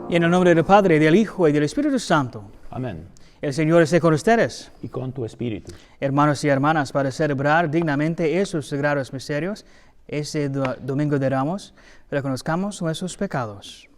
En el nombre del Padre, del Hijo y del Espíritu Santo. Amén. El Señor esté con ustedes. Y con tu espíritu. Hermanos y hermanas, para celebrar dignamente esos sagrados misterios, este Domingo de Ramos, reconozcamos nuestros pecados.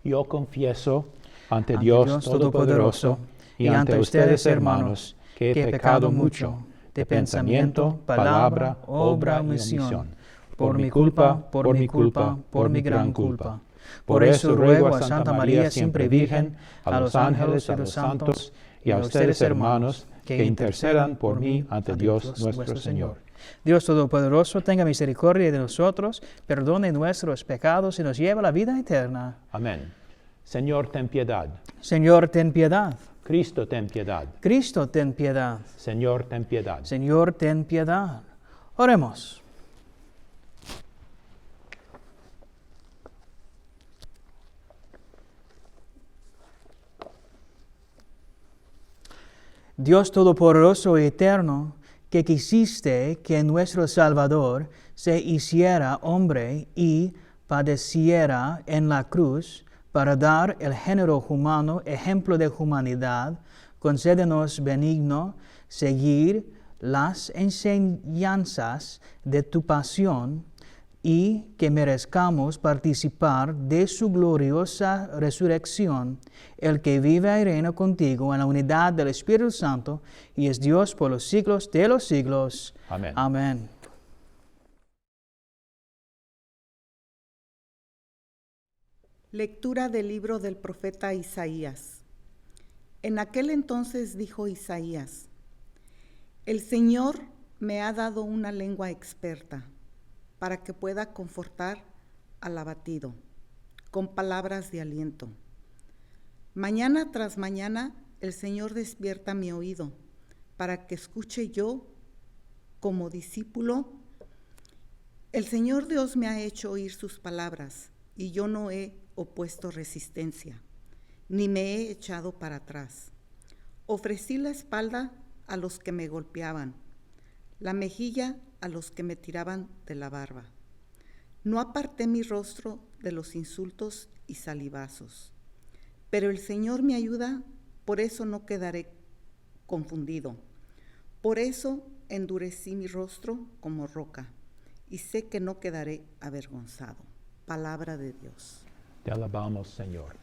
Yo confieso ante Dios Todopoderoso y ante ustedes, hermanos, que he pecado mucho, de pensamiento, palabra, obra, omisión, por mi culpa, por mi gran culpa. Por eso ruego a Santa María, siempre Virgen, a los ángeles y a los santos, y a ustedes, hermanos, que intercedan por mí ante Dios nuestro Señor. Dios Todopoderoso, tenga misericordia de nosotros, perdone nuestros pecados y nos lleve a la vida eterna. Amén. Señor, ten piedad. Señor, ten piedad. Cristo, ten piedad. Cristo, ten piedad. Señor, ten piedad. Señor, ten piedad. Oremos. Dios Todopoderoso y Eterno, que quisiste que nuestro Salvador se hiciera hombre y padeciera en la cruz para dar al género humano ejemplo de humanidad, concédenos benigno seguir las enseñanzas de tu pasión y que merezcamos participar de su gloriosa resurrección, el que vive y reina contigo en la unidad del Espíritu Santo, y es Dios por los siglos de los siglos. Amén. Amén. Lectura del libro del profeta Isaías. En aquel entonces dijo Isaías: El Señor me ha dado una lengua experta, para que pueda confortar al abatido, con palabras de aliento. Mañana tras mañana el Señor despierta mi oído, para que escuche yo como discípulo. El Señor Dios me ha hecho oír sus palabras, y yo no he opuesto resistencia, ni me he echado para atrás. Ofrecí la espalda a los que me golpeaban, la mejilla a los que me tiraban de la barba. No aparté mi rostro de los insultos y salivazos. Pero el Señor me ayuda, por eso no quedaré confundido. Por eso endurecí mi rostro como roca, y sé que no quedaré avergonzado. Palabra de Dios. Te alabamos, Señor.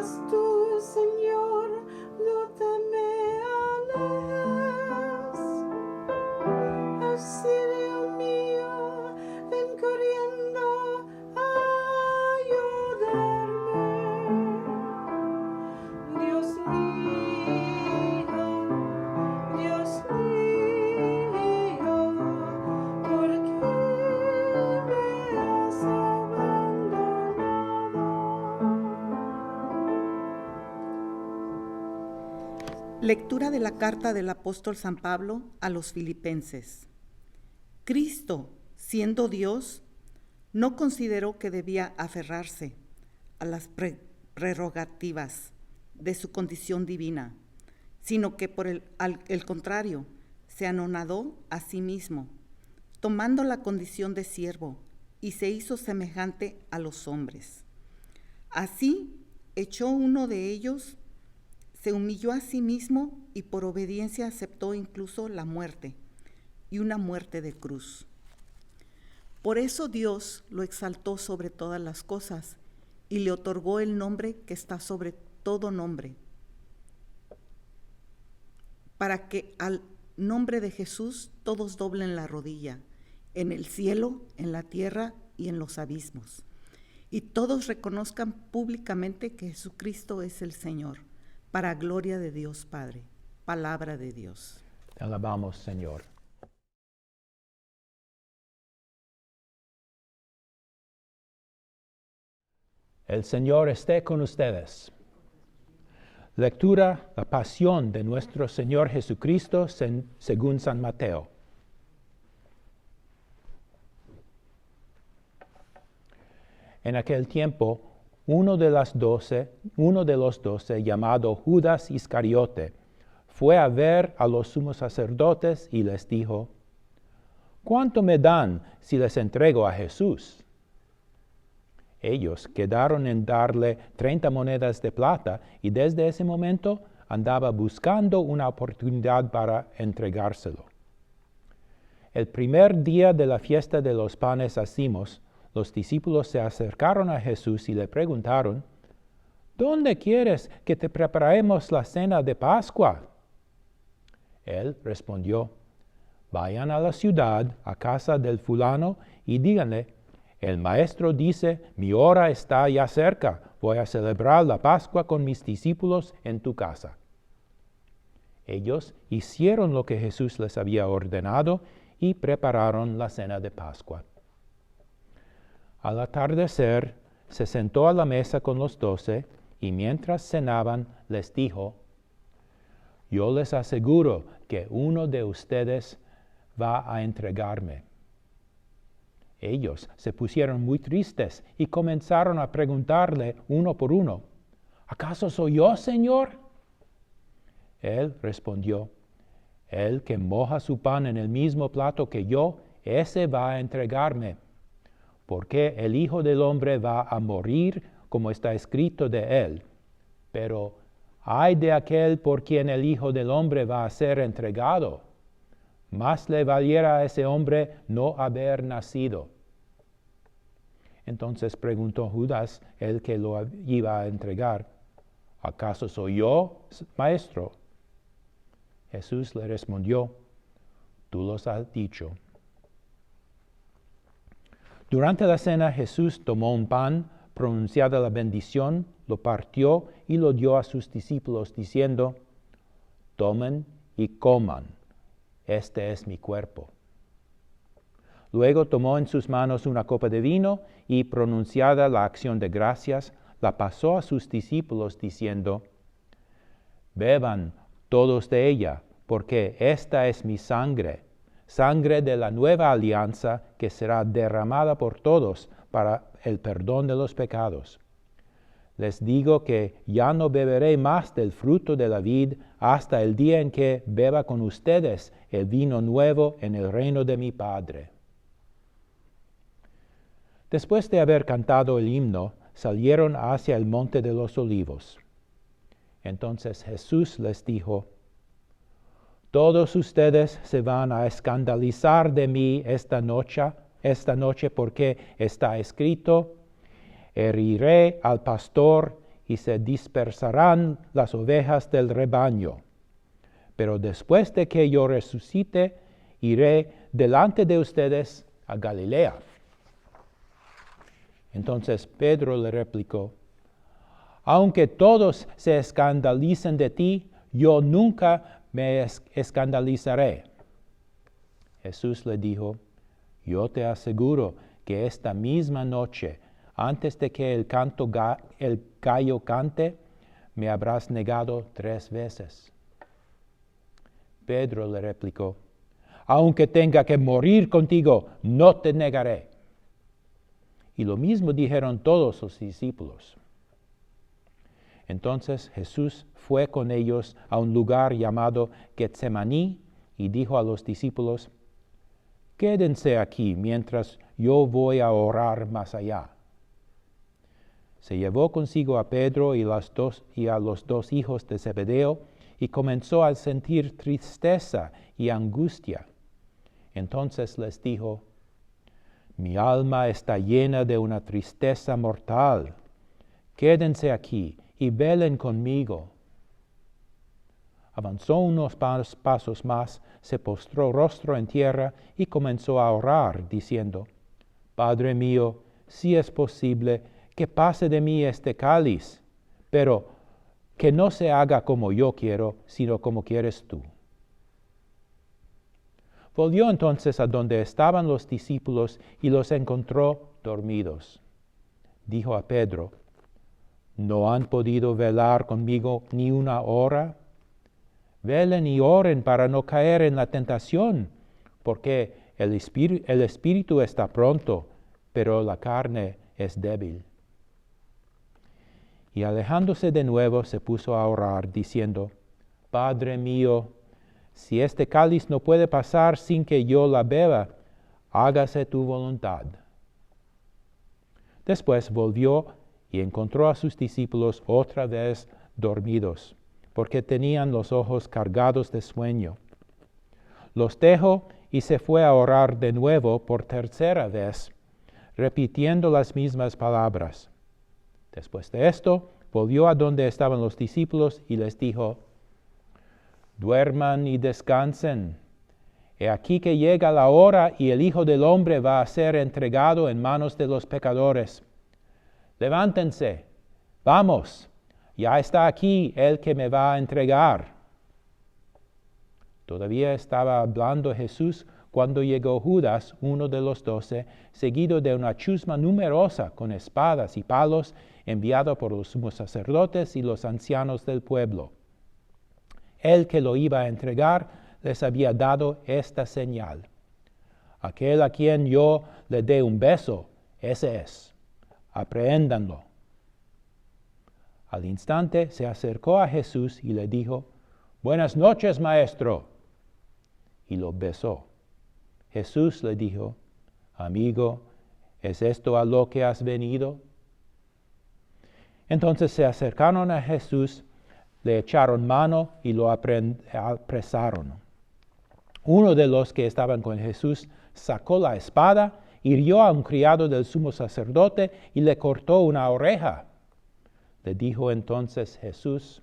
mas tú, Señor, no te me alejes. Auxilio mío, ven corriendo a ayudarme. Dios mío, ¿por qué me has abandonado? Lectura de la carta del apóstol San Pablo a los Filipenses. Cristo, siendo Dios, no consideró que debía aferrarse a las prerrogativas de su condición divina, sino que por el contrario, se anonadó a sí mismo, tomando la condición de siervo, y se hizo semejante a los hombres. Así, hecho uno de ellos, se humilló a sí mismo y por obediencia aceptó incluso la muerte, y una muerte de cruz. Por eso Dios lo exaltó sobre todas las cosas y le otorgó el nombre que está sobre todo nombre, para que al nombre de Jesús todos doblen la rodilla, en el cielo, en la tierra y en los abismos, y todos reconozcan públicamente que Jesucristo es el Señor, para gloria de Dios Padre. Palabra de Dios. Te alabamos, Señor. El Señor esté con ustedes. Lectura, la pasión de nuestro Señor Jesucristo según San Mateo. En aquel tiempo, uno de los 12, llamado Judas Iscariote, fue a ver a los sumos sacerdotes y les dijo: ¿Cuánto me dan si les entrego a Jesús? Ellos quedaron en darle 30 monedas de plata y desde ese momento andaba buscando una oportunidad para entregárselo. El primer día de la fiesta de los panes ácimos, los discípulos se acercaron a Jesús y le preguntaron: ¿Dónde quieres que te preparemos la cena de Pascua? Él respondió: Vayan a la ciudad, a casa del fulano, y díganle: el maestro dice, mi hora está ya cerca, voy a celebrar la Pascua con mis discípulos en tu casa. Ellos hicieron lo que Jesús les había ordenado y prepararon la cena de Pascua. Al atardecer, se sentó a la mesa con los 12 y mientras cenaban les dijo: Yo les aseguro que uno de ustedes va a entregarme. Ellos se pusieron muy tristes y comenzaron a preguntarle uno por uno: ¿Acaso soy yo, Señor? Él respondió: El que moja su pan en el mismo plato que yo, ese va a entregarme. Porque el Hijo del Hombre va a morir como está escrito de él. Pero ay de aquel por quien el Hijo del Hombre va a ser entregado. Más le valiera a ese hombre no haber nacido. Entonces preguntó Judas, el que lo iba a entregar: ¿Acaso soy yo, maestro? Jesús le respondió: Tú los has dicho. Durante la cena Jesús tomó un pan, pronunciada la bendición, lo partió y lo dio a sus discípulos, diciendo: Tomen y coman. Este es mi cuerpo. Luego tomó en sus manos una copa de vino y, pronunciada la acción de gracias, la pasó a sus discípulos, diciendo: Beban todos de ella, porque esta es mi sangre, sangre de la nueva alianza que será derramada por todos para el perdón de los pecados. Les digo que ya no beberé más del fruto de la vid hasta el día en que beba con ustedes el vino nuevo en el reino de mi Padre. Después de haber cantado el himno, salieron hacia el monte de los olivos. Entonces Jesús les dijo: Todos ustedes se van a escandalizar de mí esta noche porque está escrito: Heriré al pastor y se dispersarán las ovejas del rebaño. Pero después de que yo resucite, iré delante de ustedes a Galilea. Entonces Pedro le replicó: aunque todos se escandalicen de ti, yo nunca me escandalizaré. Jesús le dijo: yo te aseguro que esta misma noche, antes de que el gallo cante, me habrás negado 3 veces. Pedro le replicó: aunque tenga que morir contigo, no te negaré. Y lo mismo dijeron todos sus discípulos. Entonces Jesús fue con ellos a un lugar llamado Getsemaní y dijo a los discípulos: quédense aquí mientras yo voy a orar más allá. Se llevó consigo a Pedro y a los 2 hijos de Zebedeo y comenzó a sentir tristeza y angustia. Entonces les dijo: mi alma está llena de una tristeza mortal. Quédense aquí y velen conmigo. Avanzó unos pasos más, se postró rostro en tierra y comenzó a orar, diciendo: Padre mío, si es posible, que pase de mí este cáliz, pero que no se haga como yo quiero, sino como quieres tú. Volvió entonces a donde estaban los discípulos y los encontró dormidos. Dijo a Pedro: ¿no han podido velar conmigo ni una hora? Velen y oren para no caer en la tentación, porque el espíritu está pronto, pero la carne es débil. Y alejándose de nuevo se puso a orar, diciendo: Padre mío, si este cáliz no puede pasar sin que yo la beba, hágase tu voluntad. Después volvió y encontró a sus discípulos otra vez dormidos, porque tenían los ojos cargados de sueño. Los dejó y se fue a orar de nuevo por 3ª vez, repitiendo las mismas palabras. Después de esto, volvió a donde estaban los discípulos y les dijo: duerman y descansen. He aquí que llega la hora y el Hijo del Hombre va a ser entregado en manos de los pecadores. Levántense, vamos, ya está aquí el que me va a entregar. Todavía estaba hablando Jesús cuando llegó Judas, uno de los 12, seguido de una chusma numerosa con espadas y palos, enviado por los sumos sacerdotes y los ancianos del pueblo. El que lo iba a entregar les había dado esta señal: aquel a quien yo le dé un beso, ese es. Aprehéndanlo. Al instante se acercó a Jesús y le dijo: Buenas noches, maestro. Y lo besó. Jesús le dijo: Amigo, ¿es esto a lo que has venido? Entonces se acercaron a Jesús, le echaron mano y lo apresaron. Uno de los que estaban con Jesús sacó la espada, hirió a un criado del sumo sacerdote y le cortó una oreja. Le dijo entonces Jesús: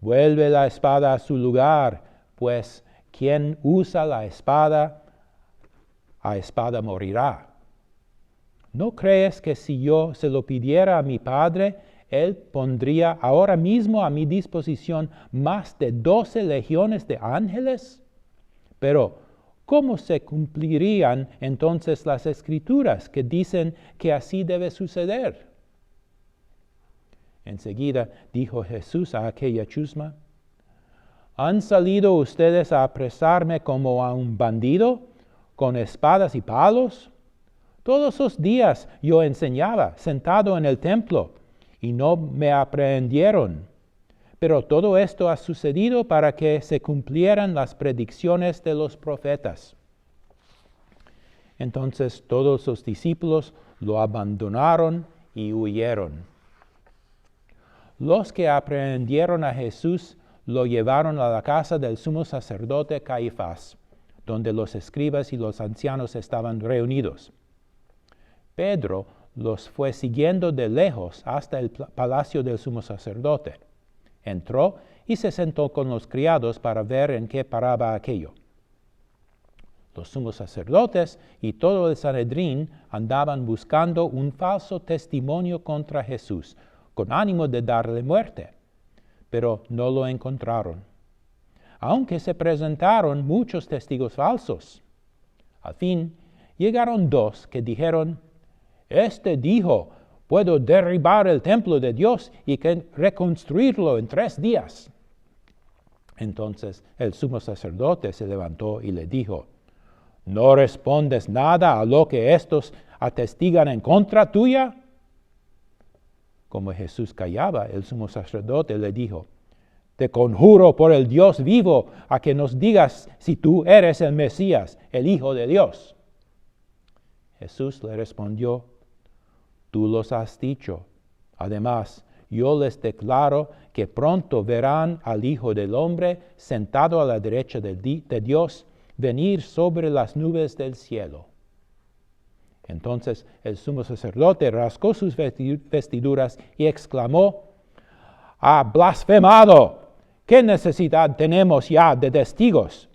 Vuelve la espada a su lugar, pues quien usa la espada, a espada morirá. ¿No crees que si yo se lo pidiera a mi Padre, Él pondría ahora mismo a mi disposición más de 12 legiones de ángeles? Pero, ¿cómo se cumplirían entonces las Escrituras que dicen que así debe suceder? Enseguida dijo Jesús a aquella chusma: ¿Han salido ustedes a apresarme como a un bandido, con espadas y palos? Todos los días yo enseñaba, sentado en el templo, y no me aprehendieron. Pero todo esto ha sucedido para que se cumplieran las predicciones de los profetas. Entonces todos los discípulos lo abandonaron y huyeron. Los que aprehendieron a Jesús lo llevaron a la casa del sumo sacerdote Caifás, donde los escribas y los ancianos estaban reunidos. Pedro los fue siguiendo de lejos hasta el palacio del sumo sacerdote. Entró y se sentó con los criados para ver en qué paraba aquello. Los sumos sacerdotes y todo el Sanedrín andaban buscando un falso testimonio contra Jesús, con ánimo de darle muerte, pero no lo encontraron, aunque se presentaron muchos testigos falsos. Al fin, llegaron dos que dijeron: «Este dijo, puedo derribar el templo de Dios y reconstruirlo en 3 días». Entonces el sumo sacerdote se levantó y le dijo: «¿No respondes nada a lo que estos atestigan en contra tuya?». Como Jesús callaba, el sumo sacerdote le dijo: «Te conjuro por el Dios vivo a que nos digas si tú eres el Mesías, el Hijo de Dios». Jesús le respondió: «Tú los has dicho. Además, yo les declaro que pronto verán al Hijo del Hombre sentado a la derecha de Dios, venir sobre las nubes del cielo». Entonces el sumo sacerdote rasgó sus vestiduras y exclamó: «¡Ha blasfemado! ¿Qué necesidad tenemos ya de testigos?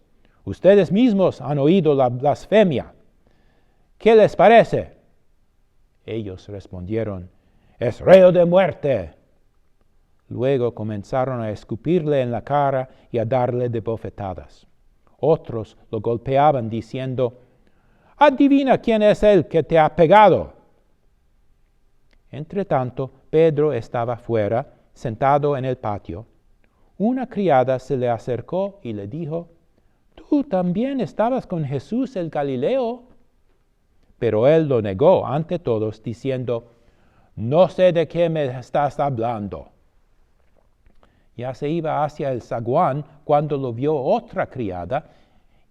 Ustedes mismos han oído la blasfemia. ¿Qué les parece?». Ellos respondieron: «Es reo de muerte». Luego comenzaron a escupirle en la cara y a darle de bofetadas. Otros lo golpeaban diciendo: «Adivina quién es el que te ha pegado». Entretanto, Pedro estaba fuera, sentado en el patio. Una criada se le acercó y le dijo: «Tú también estabas con Jesús el Galileo». Pero él lo negó ante todos, diciendo: «No sé de qué me estás hablando». Ya se iba hacia el zaguán cuando lo vio otra criada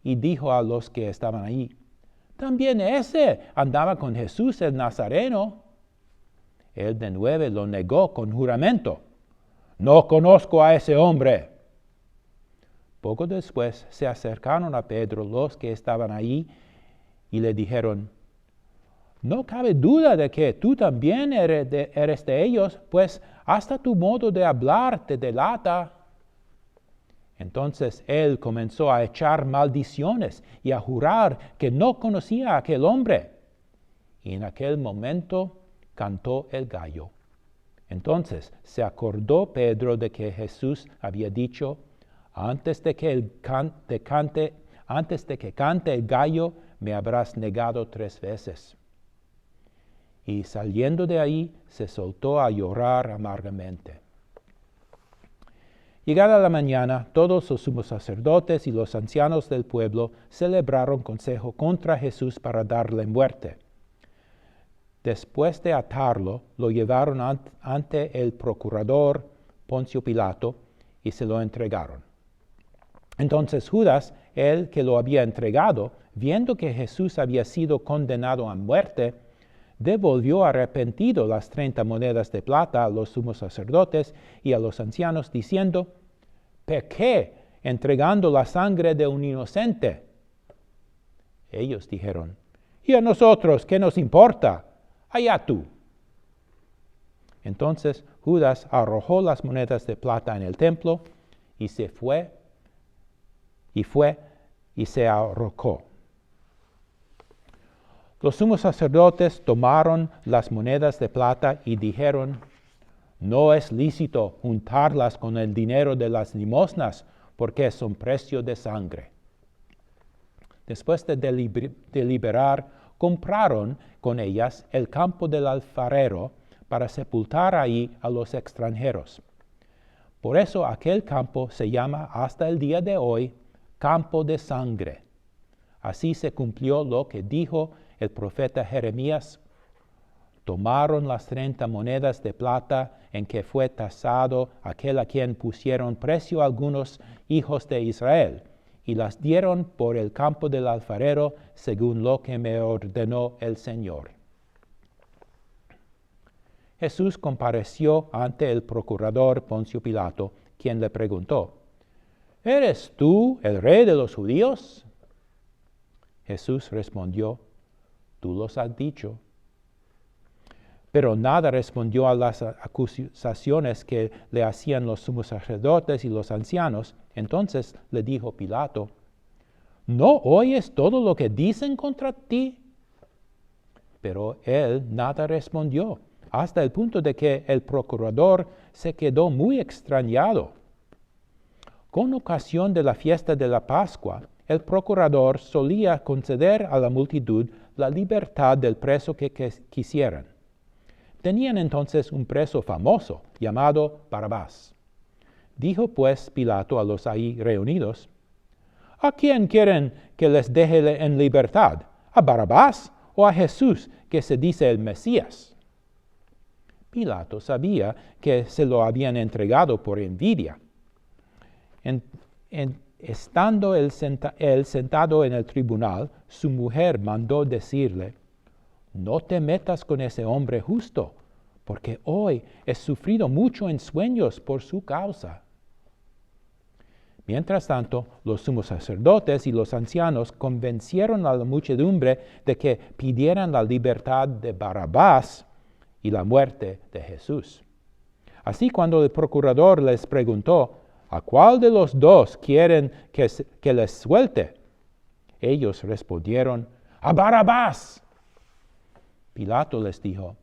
y dijo a los que estaban allí: «También ese andaba con Jesús el Nazareno». Él de nuevo lo negó con juramento: «No conozco a ese hombre». Poco después se acercaron a Pedro los que estaban allí y le dijeron: «No cabe duda de que tú también eres de ellos, pues hasta tu modo de hablar te delata». Entonces él comenzó a echar maldiciones y a jurar que no conocía a aquel hombre. Y en aquel momento cantó el gallo. Entonces se acordó Pedro de que Jesús había dicho: antes de que cante el gallo, me habrás negado 3 veces. Y saliendo de ahí, se soltó a llorar amargamente. Llegada la mañana, todos los sumos sacerdotes y los ancianos del pueblo celebraron consejo contra Jesús para darle muerte. Después de atarlo, lo llevaron ante el procurador Poncio Pilato y se lo entregaron. Entonces Judas, el que lo había entregado, viendo que Jesús había sido condenado a muerte, devolvió arrepentido las 30 monedas de plata a los sumos sacerdotes y a los ancianos, diciendo: «Pequé entregando la sangre de un inocente». Ellos dijeron: «¿Y a nosotros qué nos importa? Allá tú». Entonces Judas arrojó las monedas de plata en el templo y fue y se ahorcó. Los sumos sacerdotes tomaron las monedas de plata y dijeron: «No es lícito juntarlas con el dinero de las limosnas, porque son precio de sangre». Después de deliberar, compraron con ellas el campo del alfarero para sepultar ahí a los extranjeros. Por eso aquel campo se llama hasta el día de hoy Campo de Sangre. Así se cumplió lo que dijo el profeta Jeremías: «Tomaron las 30 monedas de plata en que fue tasado aquel a quien pusieron precio algunos hijos de Israel, y las dieron por el campo del alfarero, según lo que me ordenó el Señor». Jesús compareció ante el procurador Poncio Pilato, quien le preguntó: «¿Eres tú el rey de los judíos?». Jesús respondió: «Tú los has dicho». Pero nada respondió a las acusaciones que le hacían los sumos sacerdotes y los ancianos. Entonces le dijo Pilato: ¿no oyes todo lo que dicen contra ti? Pero él nada respondió, hasta el punto de que el procurador se quedó muy extrañado. Con ocasión de la fiesta de la Pascua, el procurador solía conceder a la multitud la libertad del preso que quisieran. Tenían entonces un preso famoso llamado Barrabás. Dijo pues Pilato a los ahí reunidos: ¿a quién quieren que les deje en libertad? ¿A Barrabás o a Jesús, que se dice el Mesías? Pilato sabía que se lo habían entregado por envidia. Estando él sentado en el tribunal, su mujer mandó decirle: no te metas con ese hombre justo, porque hoy he sufrido mucho en sueños por su causa. Mientras tanto, los sumos sacerdotes y los ancianos convencieron a la muchedumbre de que pidieran la libertad de Barrabás y la muerte de Jesús. Así, cuando el procurador les preguntó: ¿a cuál de los dos quieren que les suelte? Ellos respondieron: ¡a Barrabás! Pilato les dijo: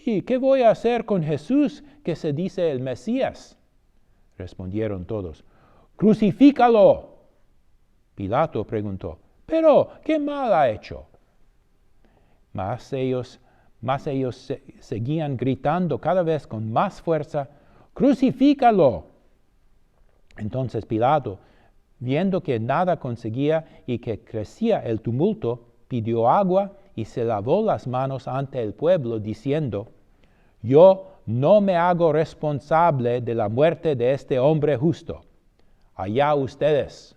¿y qué voy a hacer con Jesús, que se dice el Mesías? Respondieron todos: ¡crucifícalo! Pilato preguntó: ¿pero qué mal ha hecho? Mas ellos seguían gritando cada vez con más fuerza: ¡crucifícalo! Entonces Pilato, viendo que nada conseguía y que crecía el tumulto, pidió agua y se lavó las manos ante el pueblo, diciendo: yo no me hago responsable de la muerte de este hombre justo. Allá ustedes.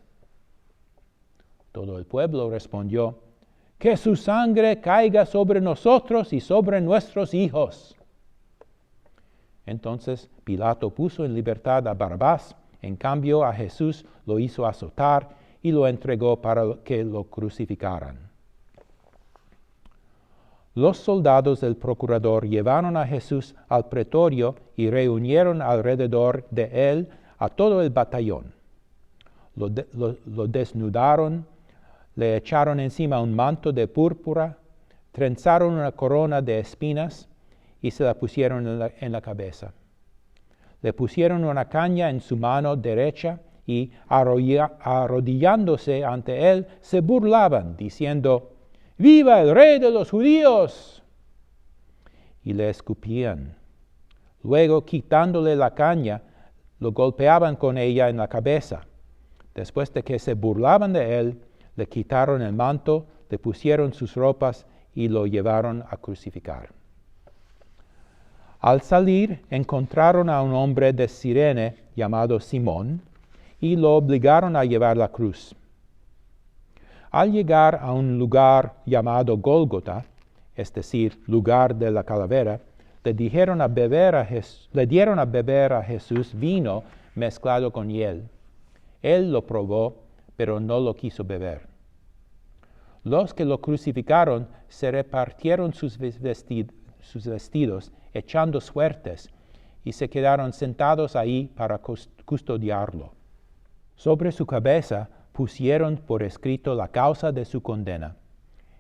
Todo el pueblo respondió: que su sangre caiga sobre nosotros y sobre nuestros hijos. Entonces Pilato puso en libertad a Barrabás. En cambio, a Jesús lo hizo azotar y lo entregó para que lo crucificaran. Los soldados del procurador llevaron a Jesús al pretorio y reunieron alrededor de él a todo el batallón. Lo desnudaron, le echaron encima un manto de púrpura, trenzaron una corona de espinas y se la pusieron en la cabeza. Le pusieron una caña en su mano derecha y, arrodillándose ante él, se burlaban, diciendo: ¡viva el rey de los judíos! Y le escupían. Luego, quitándole la caña, lo golpeaban con ella en la cabeza. Después de que se burlaban de él, le quitaron el manto, le pusieron sus ropas y lo llevaron a crucificar. Al salir, encontraron a un hombre de Cirene llamado Simón y lo obligaron a llevar la cruz. Al llegar a un lugar llamado Gólgota, es decir, lugar de la calavera, le dieron a beber a Jesús vino mezclado con hiel. Él lo probó, pero no lo quiso beber. Los que lo crucificaron se repartieron sus vestidos, echando suertes, y se quedaron sentados ahí para custodiarlo. Sobre su cabeza pusieron por escrito la causa de su condena: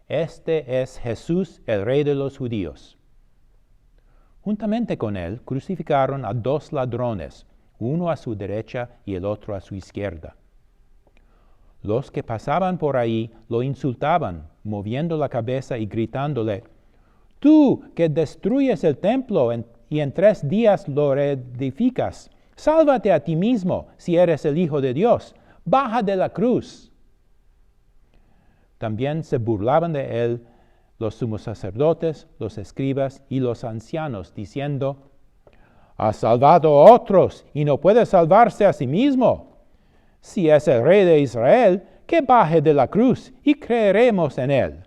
este es Jesús, el Rey de los judíos. Juntamente con él crucificaron a 2 ladrones, uno a su derecha y el otro a su izquierda. Los que pasaban por ahí lo insultaban, moviendo la cabeza y gritándole: tú que destruyes el templo y en 3 días lo reedificas, sálvate a ti mismo si eres el Hijo de Dios, baja de la cruz. También se burlaban de él los sumos sacerdotes, los escribas y los ancianos, diciendo: ha salvado a otros y no puede salvarse a sí mismo. Si es el Rey de Israel, que baje de la cruz y creeremos en él.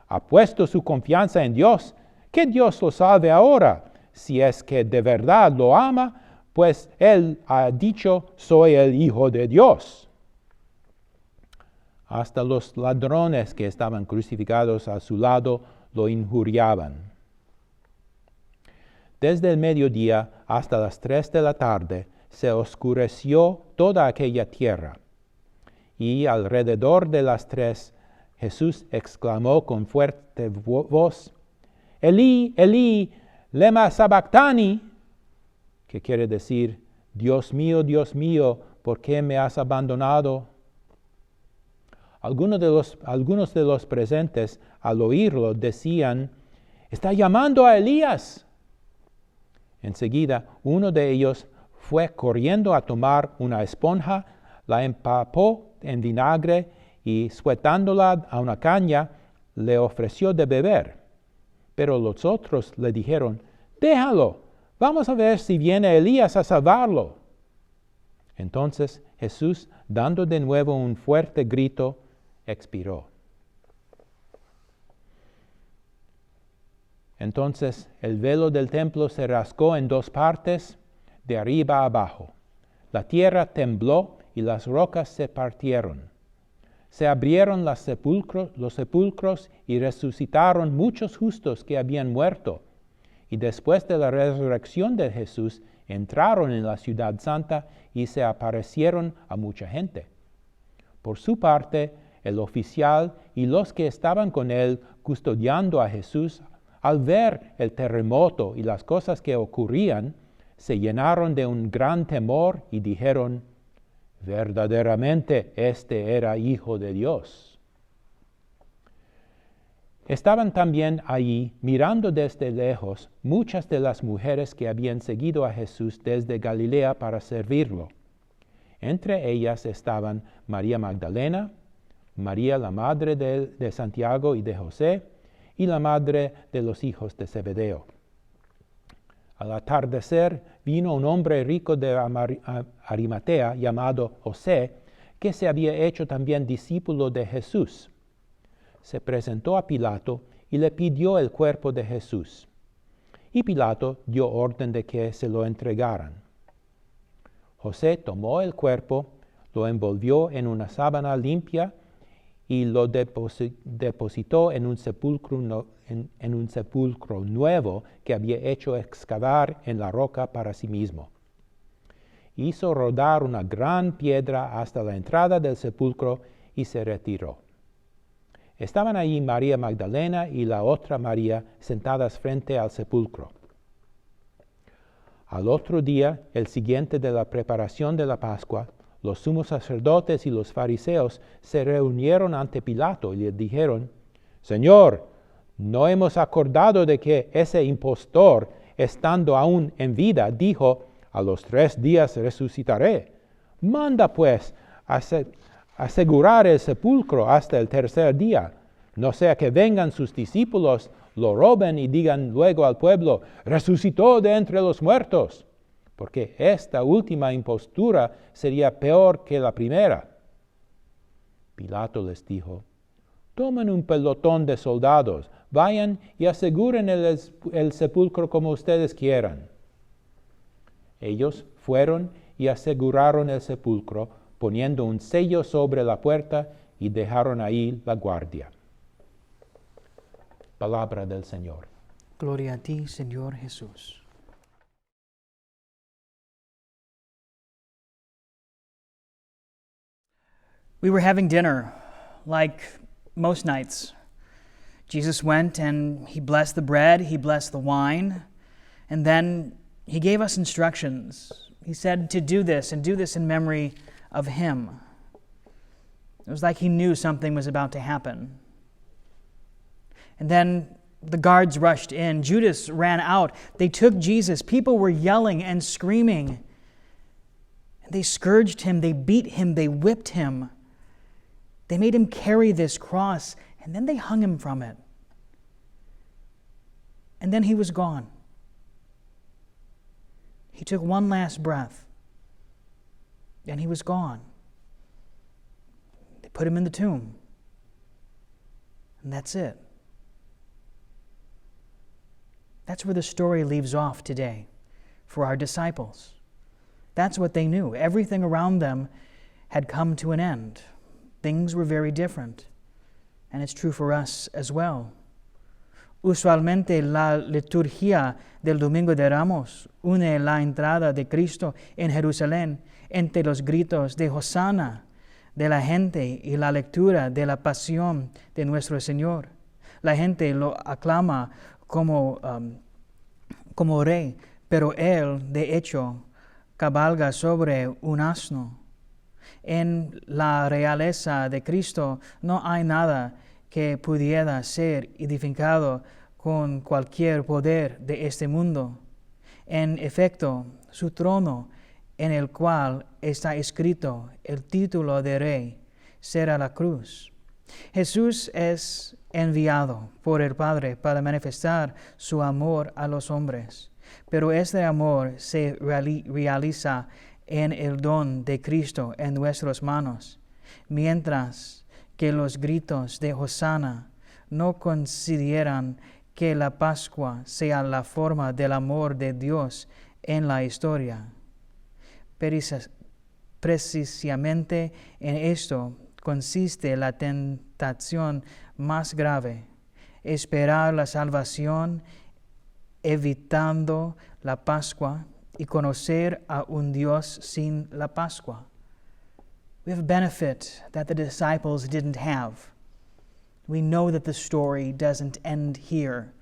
Ha puesto su confianza en Dios, que Dios lo salve ahora. Si es que de verdad lo ama, pues él ha dicho: soy el Hijo de Dios. Hasta los ladrones que estaban crucificados a su lado lo injuriaban. Desde el mediodía hasta las 3 de la tarde se oscureció toda aquella tierra. Y alrededor de las 3, Jesús exclamó con fuerte voz, Elí, Elí, lema sabactani, que quiere decir, Dios mío, ¿por qué me has abandonado? Algunos de los presentes, al oírlo, decían, está llamando a Elías. Enseguida, uno de ellos fue corriendo a tomar una esponja, la empapó en vinagre y, sujetándola a una caña, le ofreció de beber. Pero los otros le dijeron, déjalo, vamos a ver si viene Elías a salvarlo. Entonces Jesús, dando de nuevo un fuerte grito, expiró. Entonces el velo del templo se rasgó en 2 partes, de arriba a abajo. La tierra tembló y las rocas se partieron. Se abrieron los sepulcros y resucitaron muchos justos que habían muerto. Y después de la resurrección de Jesús, entraron en la ciudad santa y se aparecieron a mucha gente. Por su parte, el oficial y los que estaban con él custodiando a Jesús, al ver el terremoto y las cosas que ocurrían, se llenaron de un gran temor y dijeron, verdaderamente este era Hijo de Dios. Estaban también allí, mirando desde lejos, muchas de las mujeres que habían seguido a Jesús desde Galilea para servirlo. Entre ellas estaban María Magdalena, María la madre de Santiago y de José, y la madre de los hijos de Zebedeo. Al atardecer vino un hombre rico de Arimatea llamado José, que se había hecho también discípulo de Jesús. Se presentó a Pilato y le pidió el cuerpo de Jesús. Y Pilato dio orden de que se lo entregaran. José tomó el cuerpo, lo envolvió en una sábana limpia y lo depositó en un sepulcro nuevo que había hecho excavar en la roca para sí mismo. Hizo rodar una gran piedra hasta la entrada del sepulcro y se retiró. Estaban allí María Magdalena y la otra María sentadas frente al sepulcro. Al otro día, el siguiente de la preparación de la Pascua, los sumos sacerdotes y los fariseos se reunieron ante Pilato y le dijeron, Señor, ¿no hemos acordado de que ese impostor, estando aún en vida, dijo, a los 3 días resucitaré? Manda pues asegurar el sepulcro hasta el 3er día, no sea que vengan sus discípulos, lo roben y digan luego al pueblo, resucitó de entre los muertos, porque esta última impostura sería peor que la primera. Pilato les dijo, tomen un pelotón de soldados, vayan y aseguren el sepulcro como ustedes quieran. Ellos fueron y aseguraron el sepulcro, poniendo un sello sobre la puerta y dejaron ahí la guardia. Palabra del Señor. Gloria a ti, Señor Jesús. We were having dinner, like most nights. Jesus went and he blessed the bread, he blessed the wine, and then he gave us instructions. He said to do this and do this in memory of him. It was like he knew something was about to happen. And then the guards rushed in. Judas ran out. They took Jesus. People were yelling and screaming. They scourged him. They beat him. They whipped him. They made him carry this cross, and then they hung him from it. And then he was gone. He took one last breath, and he was gone. They put him in the tomb, and that's it. That's where the story leaves off today for our disciples. That's what they knew. Everything around them had come to an end. Things were very different, and it's true for us as well. Usualmente la liturgia del Domingo de Ramos une la entrada de Cristo en Jerusalén entre los gritos de Hosana de la gente y la lectura de la pasión de nuestro Señor. La gente lo aclama como rey, pero Él, de hecho, cabalga sobre un asno. En la realeza de Cristo no hay nada que pudiera ser edificado con cualquier poder de este mundo. En efecto, su trono, en el cual está escrito el título de rey, será la cruz. Jesús es enviado por el Padre para manifestar su amor a los hombres, pero este amor se realiza en el don de Cristo en nuestras manos, mientras que los gritos de Hosana no consideran que la Pascua sea la forma del amor de Dios en la historia. Precisamente en esto consiste la tentación más grave: esperar la salvación evitando la Pascua y conocer a un Dios sin la Pascua. We have a benefit that the disciples didn't have. We know that the story doesn't end here.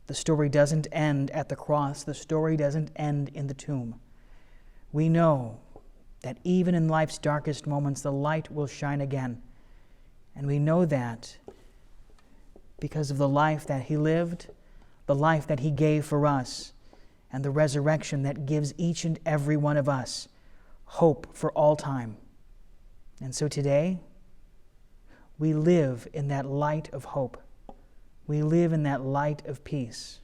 The story doesn't end at the cross. The story doesn't end in the tomb. We know that even in life's darkest moments, the light will shine again. And we know that because of the life that He lived, the life that He gave for us, and the resurrection that gives each and every one of us hope for all time. And so today, we live in that light of hope. We live in that light of peace.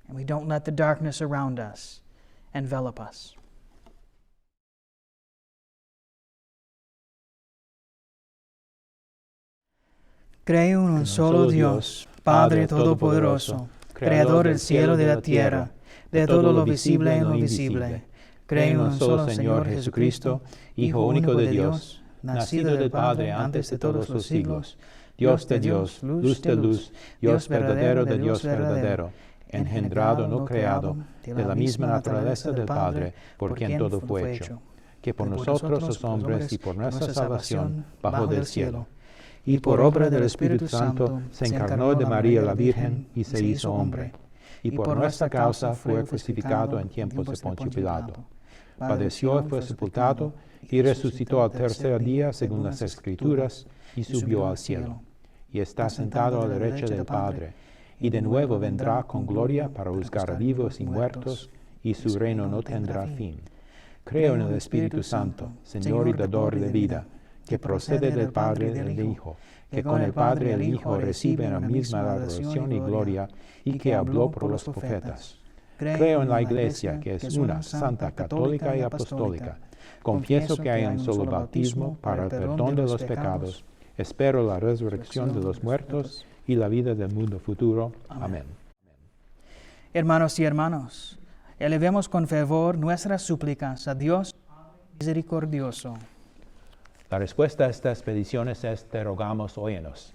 And we don't let the darkness around us envelop us. Creo en un solo Dios, Padre Todopoderoso, Creador del cielo y de la tierra, de todo lo visible y lo invisible. Creo en un solo Señor Jesucristo, Hijo único de Dios, nacido del Padre antes de todos los siglos, Dios de Dios, luz de luz, Dios verdadero de Dios verdadero, engendrado, no creado, de la misma naturaleza del Padre, por quien todo fue hecho, que por nosotros los hombres y por nuestra salvación bajó del cielo, y por obra del Espíritu Santo se encarnó de María la Virgen y se hizo hombre, y por nuestra causa fue crucificado en tiempos de Poncio Pilato. Padeció y fue sepultado, y resucitó al tercer día según las Escrituras, y subió al cielo, y está sentado a la derecha del Padre, y de nuevo vendrá con gloria para juzgar a vivos y muertos, y su reino no tendrá fin. Creo en el Espíritu Santo, Señor y dador de vida, que procede del Padre y del Hijo, que con el Padre y el Hijo reciben la misma adoración y gloria, y que habló por los profetas. Creo en la Iglesia, que es una, santa, católica y apostólica. Confieso que hay un solo bautismo para el perdón de los pecados. Espero la resurrección de los muertos y la vida del mundo futuro. Amén. Hermanos y hermanas, elevemos con fervor nuestras súplicas a Dios misericordioso. La respuesta a estas peticiones es: te rogamos, óyenos.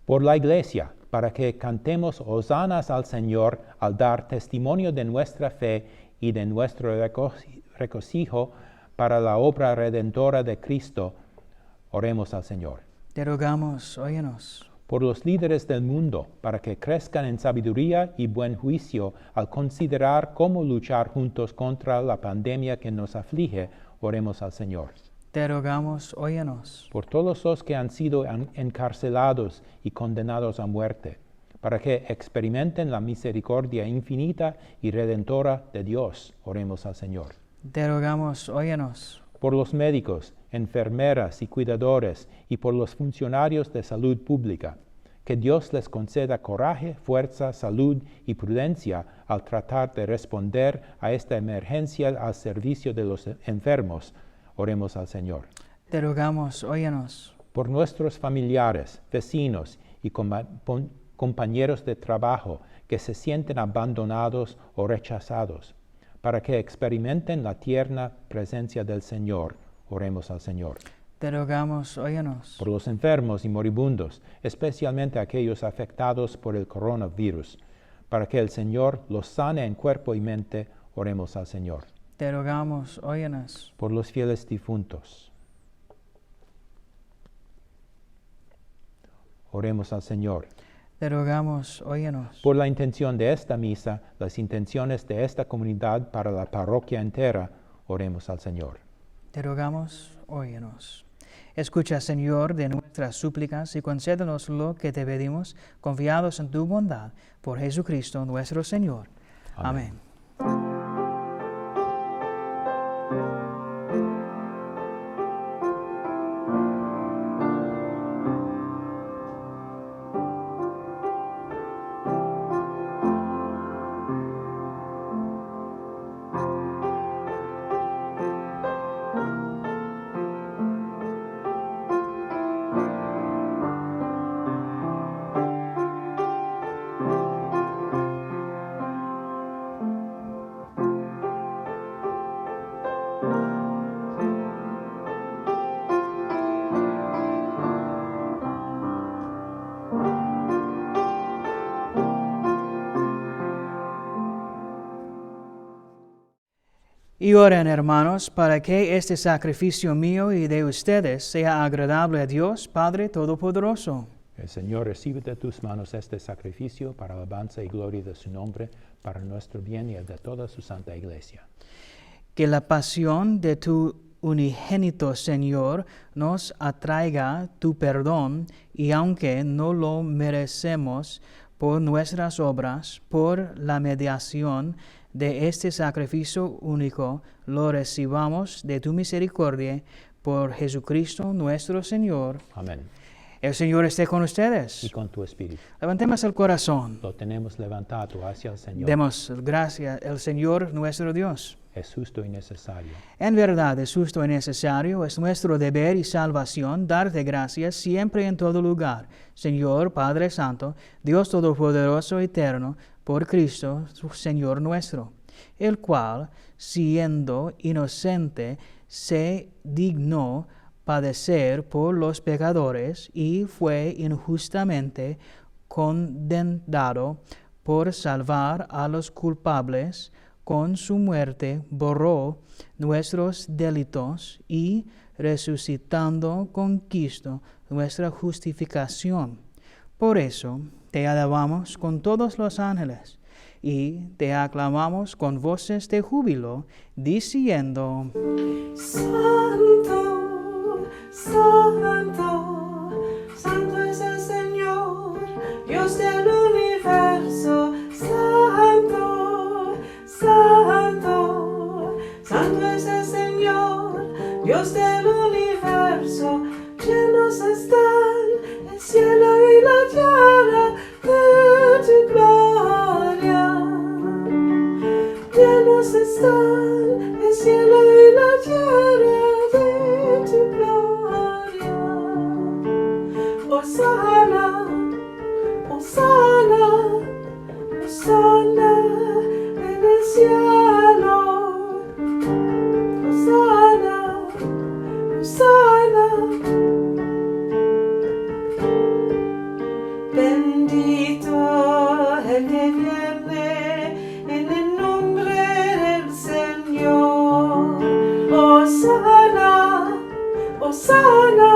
Por la Iglesia, para que cantemos hosanas al Señor al dar testimonio de nuestra fe y de nuestro regocijo para la obra redentora de Cristo, oremos al Señor. Te rogamos, óyenos. Por los líderes del mundo, para que crezcan en sabiduría y buen juicio al considerar cómo luchar juntos contra la pandemia que nos aflige, oremos al Señor. Te rogamos, óyenos. Por todos los que han sido encarcelados y condenados a muerte, para que experimenten la misericordia infinita y redentora de Dios, oremos al Señor. Te rogamos, óyenos. Por los médicos, enfermeras y cuidadores, y por los funcionarios de salud pública, que Dios les conceda coraje, fuerza, salud y prudencia al tratar de responder a esta emergencia al servicio de los enfermos, oremos al Señor. Te rogamos, óyenos. Por nuestros familiares, vecinos y compañeros de trabajo que se sienten abandonados o rechazados, para que experimenten la tierna presencia del Señor, oremos al Señor. Te rogamos, óyenos. por los enfermos y moribundos, especialmente aquellos afectados por el coronavirus, para que el Señor los sane en cuerpo y mente. Oremos al Señor. Te rogamos, óyenos. Por los fieles difuntos. Oremos al Señor. Te rogamos, óyenos. Por la intención de esta misa, las intenciones de esta comunidad para la parroquia entera, oremos al Señor. Te rogamos, óyenos. Escucha, Señor, de nuestras súplicas y concédenos lo que te pedimos, confiados en tu bondad, por Jesucristo nuestro Señor. Amén. Y oren, hermanos, para que este sacrificio mío y de ustedes sea agradable a Dios, Padre Todopoderoso. El Señor recibe de tus manos este sacrificio para alabanza y gloria de su nombre, para nuestro bien y el de toda su santa iglesia. Que la pasión de tu unigénito Señor nos atraiga tu perdón, y aunque no lo merecemos por nuestras obras, por la mediación de este sacrificio único, lo recibamos de tu misericordia por Jesucristo nuestro Señor. Amén. El Señor esté con ustedes. Y con tu espíritu. Levantemos el corazón. Lo tenemos levantado hacia el Señor. Demos gracias al Señor nuestro Dios. Es justo y necesario. En verdad es justo y necesario, es nuestro deber y salvación darte gracias siempre y en todo lugar, Señor Padre Santo, Dios Todopoderoso y Eterno, por Cristo, Señor nuestro, el cual, siendo inocente, se dignó padecer por los pecadores y fue injustamente condenado por salvar a los culpables. Con su muerte borró nuestros delitos y resucitando conquistó nuestra justificación. Por eso te alabamos con todos los ángeles y te aclamamos con voces de júbilo, diciendo: Santo, santo, santo es el Señor, Dios del universo. Santo, santo, santo es el Señor, Dios del universo. Llenos están el cielo y la tierra de tu gloria. Llenos están el cielo y la tierra de tu gloria. Hosana, Hosana, Hosana en el cielo. Hosana, Hosana. Bendito el que viene en el nombre del Señor. Hosana, Hosana,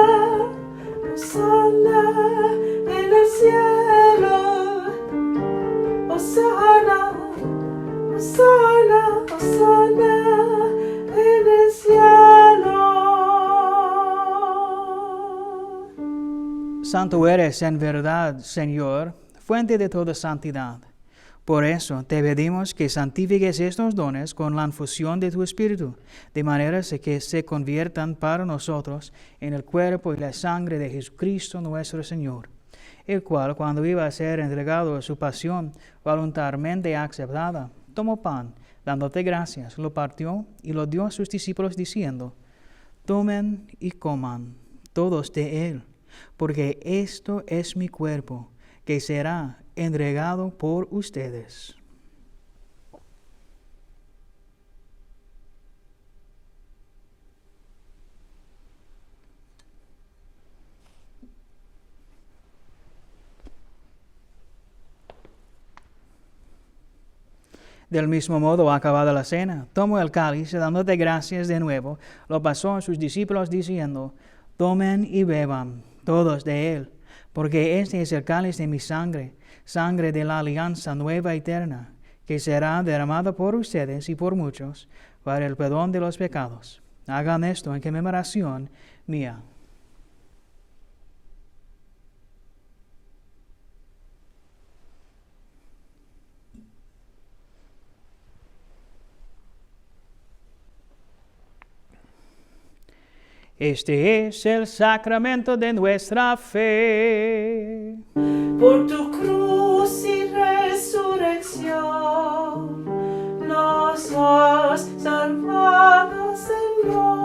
Hosana en el cielo. Hosana, Hosana, Hosana en el cielo. Santo eres en verdad, Señor, fuente de toda santidad. Por eso te pedimos que santifiques estos dones con la infusión de tu Espíritu, de manera que se conviertan para nosotros en el cuerpo y la sangre de Jesucristo nuestro Señor, el cual, cuando iba a ser entregado a su pasión voluntariamente aceptada, tomó pan, dándote gracias, lo partió y lo dio a sus discípulos diciendo: tomen y coman todos de él, porque esto es mi cuerpo, que será entregado por ustedes. Del mismo modo, acabada la cena, tomó el cáliz, dándote gracias de nuevo, lo pasó a sus discípulos diciendo, tomen y beban todos de él, porque este es el cáliz de mi sangre, sangre de la alianza nueva y eterna, que será derramada por ustedes y por muchos para el perdón de los pecados. Hagan esto en conmemoración mía. Este es el sacramento de nuestra fe. Por tu cruz y resurrección nos has salvado, Señor.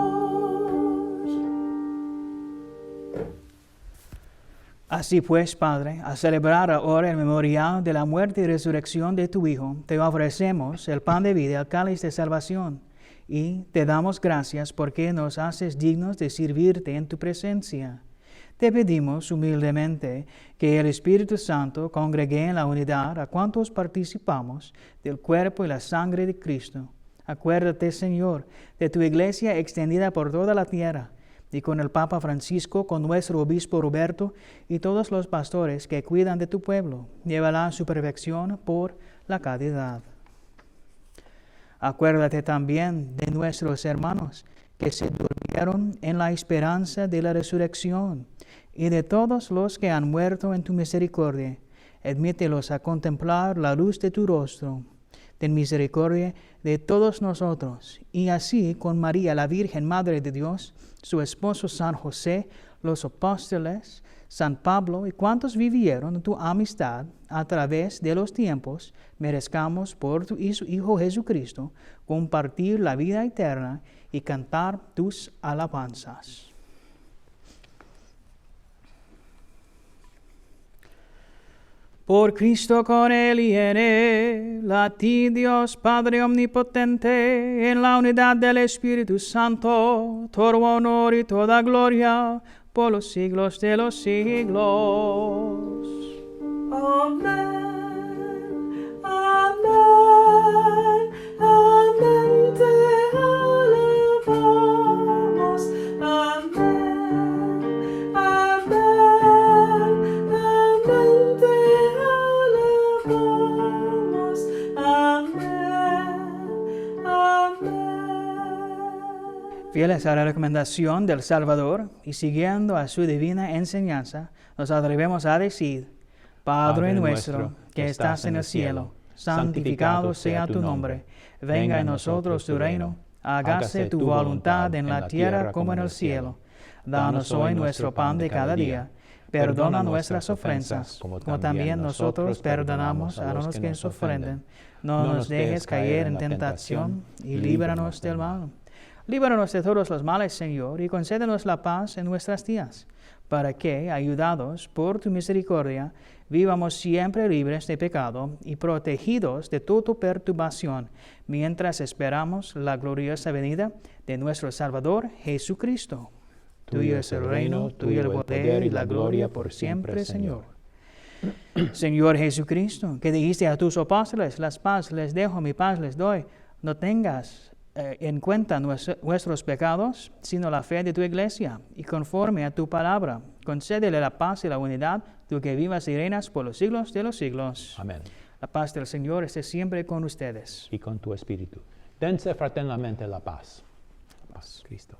Así pues, Padre, a celebrar ahora el memorial de la muerte y resurrección de tu Hijo, te ofrecemos el pan de vida, el cáliz de salvación, y te damos gracias porque nos haces dignos de servirte en tu presencia. Te pedimos humildemente que el Espíritu Santo congregue en la unidad a cuantos participamos del cuerpo y la sangre de Cristo. Acuérdate, Señor, de tu iglesia extendida por toda la tierra, y con el Papa Francisco, con nuestro obispo Roberto y todos los pastores que cuidan de tu pueblo. Llévala a su perfección por la caridad. Acuérdate también de nuestros hermanos que se durmieron en la esperanza de la resurrección, y de todos los que han muerto en tu misericordia. Admítelos a contemplar la luz de tu rostro. Ten misericordia de todos nosotros, y así con María, la Virgen Madre de Dios, su esposo San José, los apóstoles, San Pablo y cuantos vivieron tu amistad a través de los tiempos, merezcamos por tu Hijo Jesucristo compartir la vida eterna y cantar tus alabanzas. Por Cristo, con Él y en Él, a ti Dios Padre Omnipotente, en la unidad del Espíritu Santo, todo honor y toda gloria, por los siglos de los siglos. Amén, amén, amén, te alabamos. Amén, amén, amén, te alabamos. Amén, amén. Fieles a la recomendación del Salvador y siguiendo a su divina enseñanza, nos atrevemos a decir, Padre nuestro que estás en el cielo, santificado sea tu nombre. Venga en nosotros tu reino, hágase tu voluntad en la tierra como en el cielo. Danos hoy nuestro pan de cada día. Perdona nuestras ofensas, como también nosotros perdonamos a los que nos ofenden. No nos dejes caer en tentación y líbranos del mal. Líbranos de todos los males, Señor, y concédenos la paz en nuestros días, para que, ayudados por tu misericordia, vivamos siempre libres de pecado y protegidos de toda perturbación, mientras esperamos la gloriosa venida de nuestro Salvador Jesucristo. Tuyo es el reino, tuyo el poder y la gloria por siempre, Señor. Señor Jesucristo, que dijiste a tus apóstoles, las paz les dejo, mi paz les doy, no tengas en cuenta nuestros pecados, sino la fe de tu iglesia, y conforme a tu palabra, concédele la paz y la unidad, tú que vivas y reinas por los siglos de los siglos. Amén. La paz del Señor esté siempre con ustedes. Y con tu espíritu. Dense fraternalmente la paz. La paz, Cristo.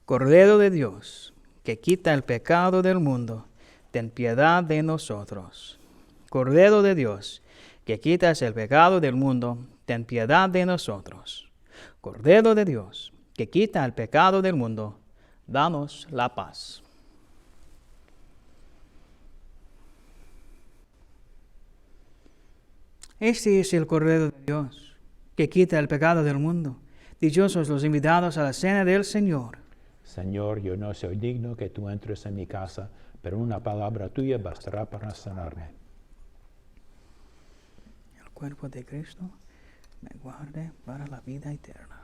Cordero de Dios, que quita el pecado del mundo, ten piedad de nosotros. Cordero de Dios, que quitas el pecado del mundo, ten piedad de nosotros. Cordero de Dios, que quita el pecado del mundo, danos la paz. Este es el Cordero de Dios, que quita el pecado del mundo. Dichosos los invitados a la cena del Señor. Señor, yo no soy digno que tú entres en mi casa, pero una palabra tuya bastará para sanarme. El cuerpo de Cristo me guarde para la vida eterna.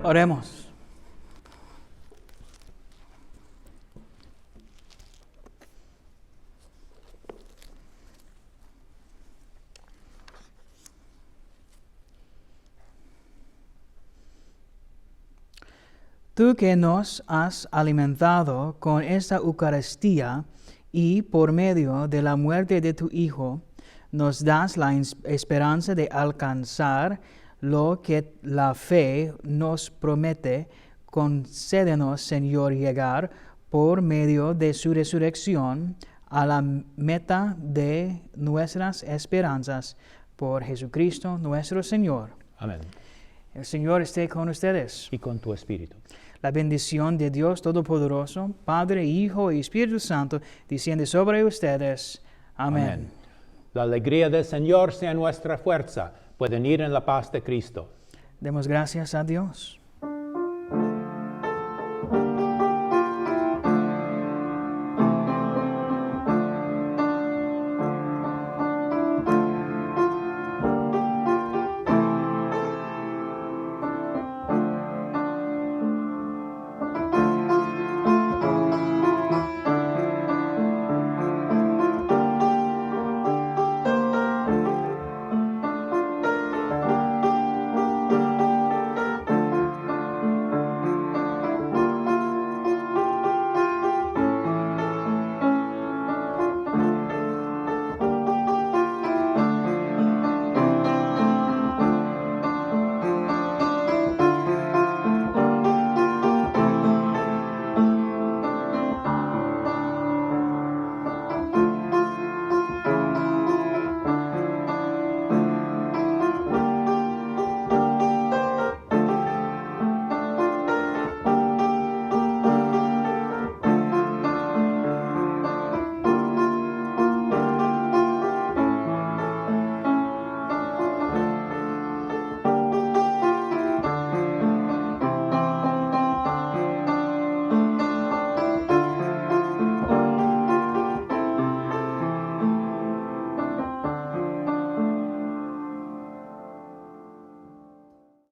Oremos. Tú que nos has alimentado con esta Eucaristía y por medio de la muerte de tu Hijo, nos das la esperanza de alcanzar lo que la fe nos promete. Concédenos, Señor, llegar por medio de su resurrección a la meta de nuestras esperanzas. Por Jesucristo nuestro Señor. Amén. El Señor esté con ustedes. Y con tu espíritu. La bendición de Dios Todopoderoso, Padre, Hijo y Espíritu Santo, desciende sobre ustedes. Amén. La alegría del Señor sea nuestra fuerza. Pueden ir en la paz de Cristo. Demos gracias a Dios.